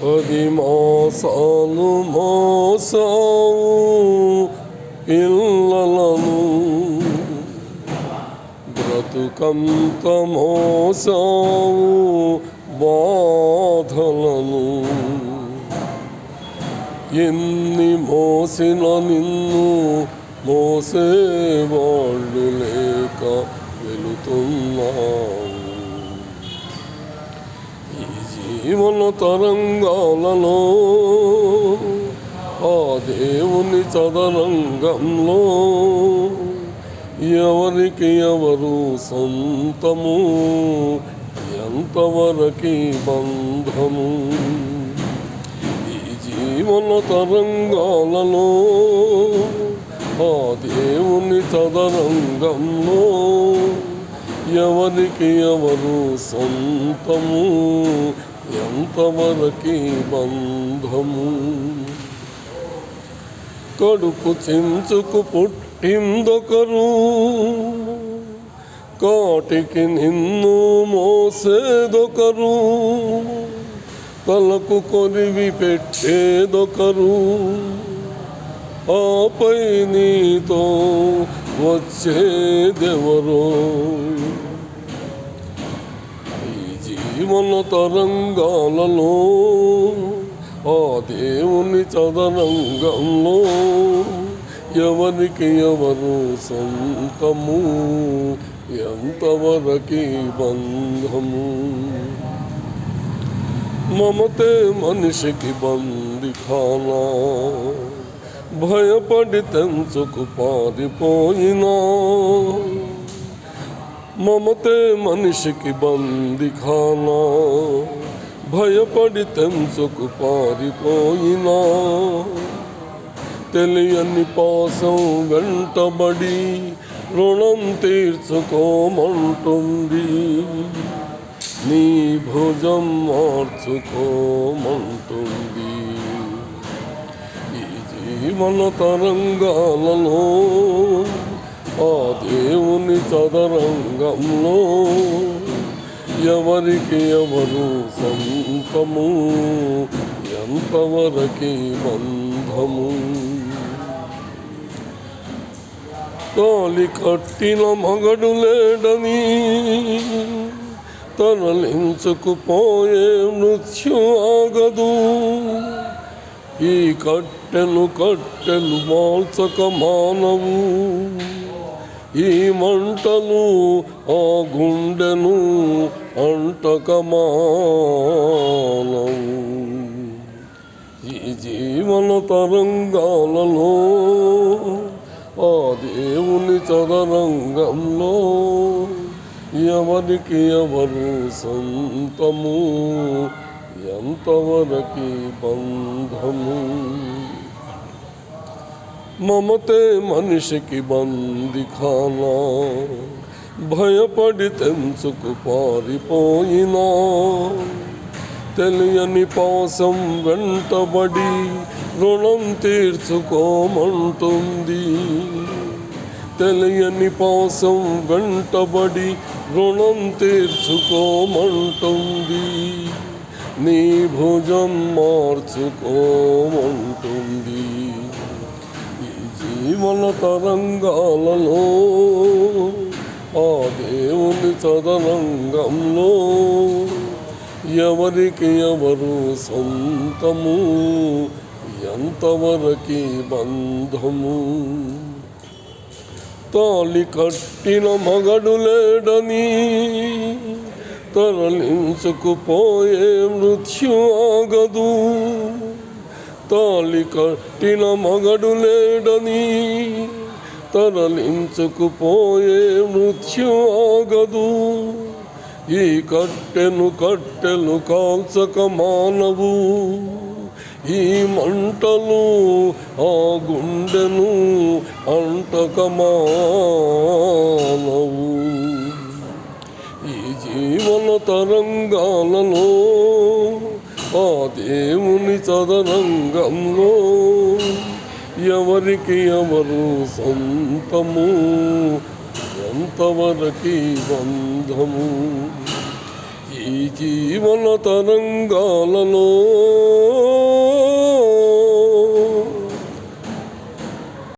10 మాసాలు మోసావు పిల్లలను, బ్రతుకంత మోసావు బాధలను. ఎన్ని మోసిన నిన్ను మోసేవాళ్ళు లేక వెళుతున్నావు. ఈ జీవన తరంగాలలో ఆ దేవుని చదరంగంలో ఎవరికి ఎవరు సొంతము, ఎంతవరకి బంధము. ఈ జీవన తరంగాలలో ఆ దేవుని చదరంగంలో ఎవరికి ఎవరు సొంతము, ఎంతవరకి బంధము. కడుపు చించుకు పుట్టిందొకరు, కాటికి నిన్ను మోసేదొకరు, తలకు కొరివి పెట్టేదొకరు, ఆపై నీతో వచ్చేదెవరో. ఈ జీవన తరంగాలలో ఆ దేవుని చదరంగంలో ఎవరికి ఎవరు సొంతము, ఎంతవరకి బంధము. మమతే మనిషికి బందిఖానా, భయపడి తెంచుకు పారిపోయినా. మమతే మనిషికి బందిఖానా, భయపడి తెంచుకు పారిపోయినా. తెలియని పాసం వెంటబడి రుణం తీర్చుకోమంటుంది, నీ భుజం మార్చుకోమంటుంది. ఈ జీవన తరంగాలలో ఆ దేవుని చదరంగంలో ఎవరికి ఎవరు సొంతము, ఎంతవరకి బంధము. తాళి కట్టిన మగడు లేడని తరలించుకుపోయే మృత్యు ఆగదు. ఈ కట్టెలు కట్టెలు మాల్చక మానవు, ఈ మంటలు ఆ గుండెను అంటక మానవు. ఈ జీవన తరంగాలలో ఆ దేవుని చదరంగంలో ఎవరికి ఎవరు సొంతము, ఎంతవరకి బంధము. మమతే మనిషికి బందిఖానా, భయపడి తెంచుకు పారిపోయినా. తెలియని పాసం వెంటబడి రుణం తీర్చుకోమంటుంది, తెలియని పాసం వెంటబడి రుణం తీర్చుకోమంటుంది, నీ భుజం మార్చుకోమంటుంది. ఈ జీవన తరంగాలలో ఆ దేవుని చదరంగంలో ఎవరికి ఎవరు సొంతము, ఎంతవరకి బంధము. తాళి కట్టిన మగడు లేడని తరలించుకుపోయే మృత్యు ఆగదు. తాళి కట్టిన మగడు లేడని తరలించుకుపోయే మృత్యు ఆగదు. ఈ కట్టెను కట్టెలు కాల్చక మానవు, ఈ మంటలు ఆ గుండెను అంటక మానవు. ఈ జీవన తరంగాలలో ఆ దేవుని చదరంగంలో ఎవరికి ఎవరు సొంతము, ఎంతవరకి బంధము. ఈ జీవన తరంగాలలో